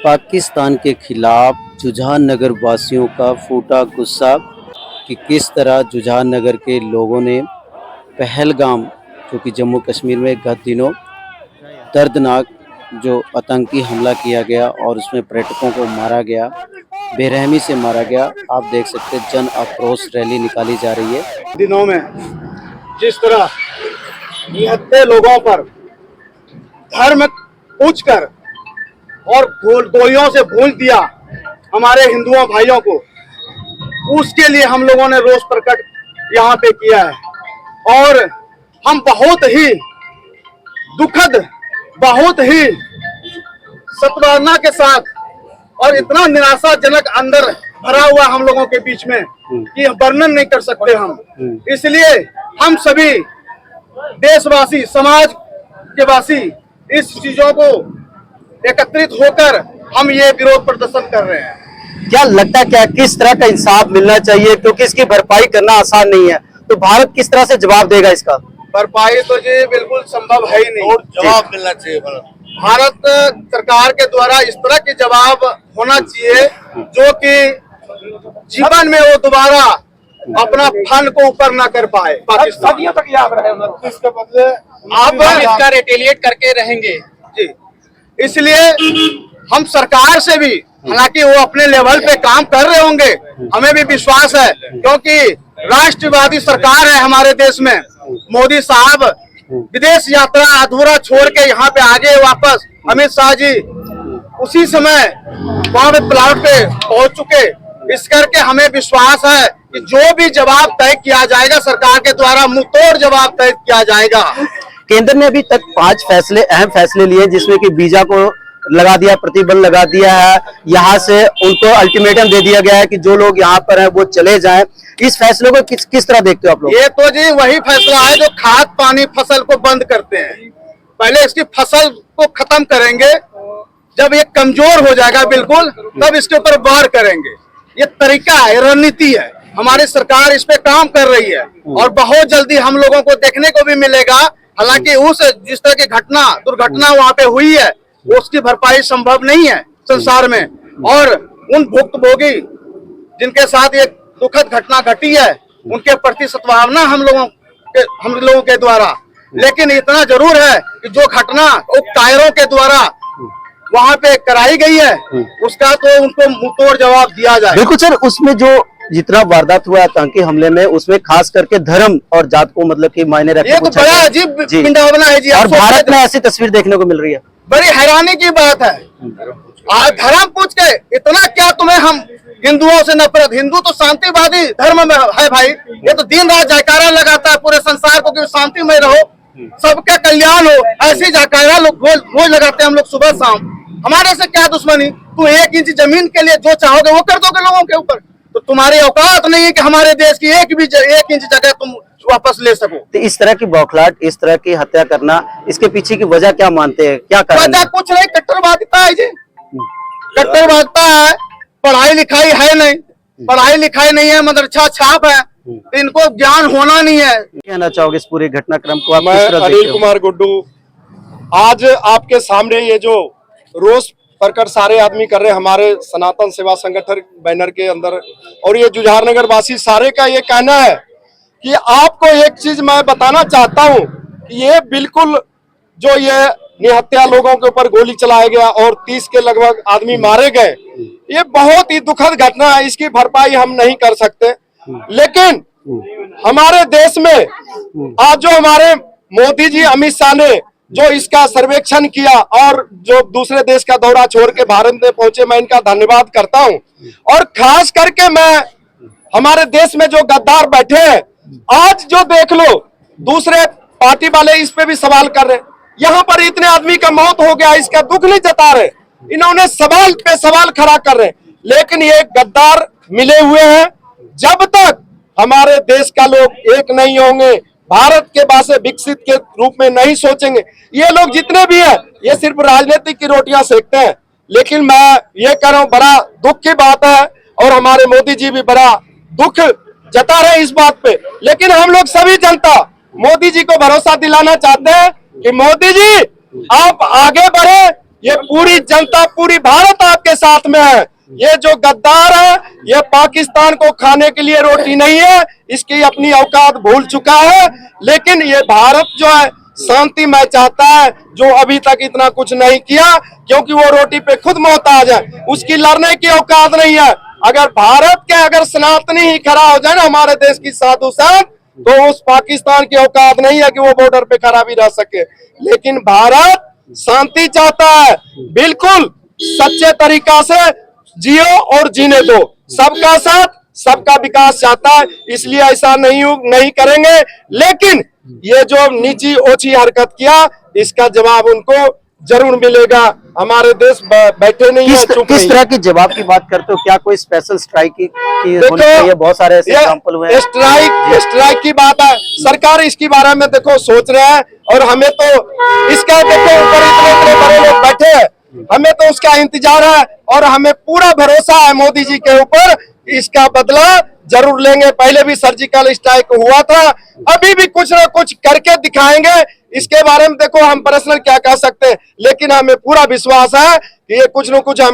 पाकिस्तान के खिलाफ जुझान नगर वासियों का फूटा गुस्सा कि किस तरह जुझान नगर के लोगों ने पहलगाम जो कि जम्मू कश्मीर में गत दिनों दर्दनाक जो आतंकी हमला किया गया और उसमें पर्यटकों को मारा गया, बेरहमी से मारा गया। आप देख सकते हैं जन आक्रोश रैली निकाली जा रही है। दिनों में जिस तरह निहत्थे लोगों पर धर्म पूछकर और गोलियों से भून दिया हमारे हिंदुओं भाइयों को, उसके लिए हम लोगों ने रोष प्रकट यहाँ पे किया है। और हम बहुत ही दुखद, बहुत ही सत्वरना के साथ और इतना निराशाजनक अंदर भरा हुआ हम लोगों के बीच में कि वर्णन नहीं कर सकते हम। इसलिए हम सभी देशवासी, समाज के वासी इस चीजों को एकत्रित होकर हम ये विरोध प्रदर्शन कर रहे हैं। क्या लगता है, क्या किस तरह का इंसाफ मिलना चाहिए, क्योंकि इसकी भरपाई करना आसान नहीं है, तो भारत किस तरह से जवाब देगा इसका? भरपाई तो जी बिल्कुल संभव है ही नहीं, और जवाब मिलना चाहिए। भारत सरकार के द्वारा इस तरह के जवाब होना चाहिए जो कि जीवन में वो दोबारा अपना फन को ऊपर ना कर पाए। पाकिस्तान तक याद रहे, इसके बदले आप इसका रिटेलिएट करके रहेंगे जी। इसलिए हम सरकार से भी, हालांकि वो अपने लेवल पे काम कर रहे होंगे, हमें भी विश्वास है, क्योंकि राष्ट्रवादी सरकार है हमारे देश में। मोदी साहब विदेश यात्रा अधूरा छोड़ के यहाँ पे आगे वापस, अमित शाह जी उसी समय वहां पे प्लाट पे पहुंच चुके। इस करके हमें विश्वास है कि जो भी जवाब तय किया जाएगा सरकार के द्वारा, मुंहतोड़ जवाब तय किया जाएगा। केंद्र ने अभी तक 5 फैसले, अहम फैसले लिए, जिसमें कि वीजा को लगा दिया, प्रतिबंध लगा दिया है। यहाँ से उनको अल्टीमेटम दे दिया गया है कि जो लोग यहाँ पर हैं वो चले जाएं। इस फैसले को किस तरह देखते हो आप लोग? ये तो जी वही फैसला है जो खाद पानी फसल को बंद करते हैं। पहले इसकी फसल को खत्म करेंगे, जब ये कमजोर हो जाएगा बिल्कुल, तब इसके ऊपर वार करेंगे। ये तरीका है, रणनीति है। हमारी सरकार इस पे काम कर रही है और बहुत जल्दी हम लोगों को देखने को भी मिलेगा। हालांकि उस जिस तरह की दुर्घटना वहाँ पे हुई है, उसकी भरपाई संभव नहीं है संसार में। और उन भुक्तभोगी जिनके साथ ये दुखद घटना घटी है, उनके प्रति सद्भावना हम लोगों के द्वारा। लेकिन इतना जरूर है कि जो घटना टायरों के द्वारा वहाँ पे कराई गई है, उसका तो उनको मुंहतोड़ जवाब दिया जाए। बिल्कुल सर, उसमें जो जितना वारदात हुआ आतंकी हमले में, उसमें खास करके धर्म और जात को मतलब कि मायने रखते हैं। ये तो बड़ा अजीब पिंडावना है जी। और भारत में ऐसी तस्वीर देखने को मिल रही है, बड़ी हैरानी की बात है। धर्म पूछ के इतना क्या तुम्हें हम हिंदुओं से नफरत? हिंदू तो शांतिवादी धर्म में है भाई। ये तो दिन रात जयकारा लगाता है पूरे संसार को कि शांति में रहो, सबका कल्याण हो। ऐसी जयकारा लोग रोज लगाते हैं हम लोग सुबह शाम। हमारे से क्या दुश्मनी? तू 1 इंच जमीन के लिए जो चाहोगे वो कर दोगे लोगों के ऊपर, तो तुम्हारी औकात नहीं है कि हमारे देश की 1 इंच जगह तुम वापस ले सको। तो इस तरह की बौखलाहट, इस तरह की हत्या करना, इसके पीछे की वजह क्या मानते हैं, क्या कारण है? कुछ नहीं, कट्टरवादिता है जी। कट्टरवादिता है, पढ़ाई लिखाई है नहीं, पढ़ाई लिखाई नहीं है, मदरसा छाप है, तो इनको ज्ञान होना नहीं है। कहना चाहोगे इस पूरे घटनाक्रम को आप? मैं अनिल कुमार गुड्डू, आज आपके सामने ये जो रोष प्रकट सारे आदमी कर रहे हैं हमारे सनातन सेवा संगठन बैनर के अंदर, और ये जुझार नगर वासी सारे का ये कहना है कि आपको एक चीज मैं बताना चाहता हूं कि ये बिल्कुल जो ये निहत्या लोगों के ऊपर गोली चलाया गया और 30 के लगभग आदमी मारे गए, ये बहुत ही दुखद घटना है। इसकी भरपाई हम नहीं कर सकते, लेकिन हमारे देश में आज जो हमारे मोदी जी, अमित शाह ने जो इसका सर्वेक्षण किया और जो दूसरे देश का दौरा छोड़ के भारत में पहुंचे, मैं इनका धन्यवाद करता हूं। और खास करके मैं हमारे देश में जो गद्दार बैठे हैं, आज जो देख लो दूसरे पार्टी वाले इस पे भी सवाल कर रहे हैं। यहाँ पर इतने आदमी का मौत हो गया, इसका दुख नहीं जता रहे, इन्होंने सवाल पे सवाल खड़ा कर रहे हैं। लेकिन ये गद्दार मिले हुए हैं। जब तक हमारे देश का लोग एक नहीं होंगे, भारत के बासे विकसित के रूप में नहीं सोचेंगे, ये लोग जितने भी हैं ये सिर्फ राजनीतिक की रोटियां सेकते हैं। लेकिन मैं ये कह रहा हूं, बड़ा दुख की बात है, और हमारे मोदी जी भी बड़ा दुख जता रहे इस बात पे। लेकिन हम लोग सभी जनता मोदी जी को भरोसा दिलाना चाहते हैं कि मोदी जी आप आगे बढ़े, ये पूरी जनता, पूरी भारत आपके साथ में है। ये जो गद्दार है, ये पाकिस्तान को खाने के लिए रोटी नहीं है, इसकी अपनी औकात भूल चुका है। लेकिन ये भारत जो है शांति में चाहता है, जो अभी तक इतना कुछ नहीं किया, क्योंकि वो रोटी पे खुद मोहताज है, उसकी लड़ने की औकात नहीं है। अगर भारत के अगर सनातनी ही खड़ा हो जाए ना हमारे देश की साधु संत, तो उस पाकिस्तान की औकात नहीं है कि वो बॉर्डर पे खड़ा भी रह सके। लेकिन भारत शांति चाहता है, बिल्कुल सच्चे तरीका से जियो और जीने दो, सबका साथ सबका विकास चाहता है, इसलिए ऐसा नहीं करेंगे। लेकिन ये जो नीची ओछी हरकत किया, इसका जवाब उनको जरूर मिलेगा। हमारे देश बैठे नहीं है, चुप किस नहीं। तरह की जवाब की बात करते हो? क्या कोई स्पेशल स्ट्राइक की होनी चाहिए? बहुत सारे ऐसे एग्जांपल हुए हैं। स्ट्राइक की बात है, सरकार इसके बारे में देखो सोच रहे हैं, और हमें तो इसका देखो ऊपर इतने बड़े लोग बैठे हैं, हमें तो उसका इंतजार है, और हमें पूरा भरोसा है मोदी जी के ऊपर, इसका बदला जरूर लेंगे। पहले भी सर्जिकल स्ट्राइक हुआ था, अभी भी कुछ ना कुछ करके दिखाएंगे। इसके बारे में देखो हम पर्सनल क्या कह सकते हैं, लेकिन हमें पूरा विश्वास है कि ये कुछ न कुछ हम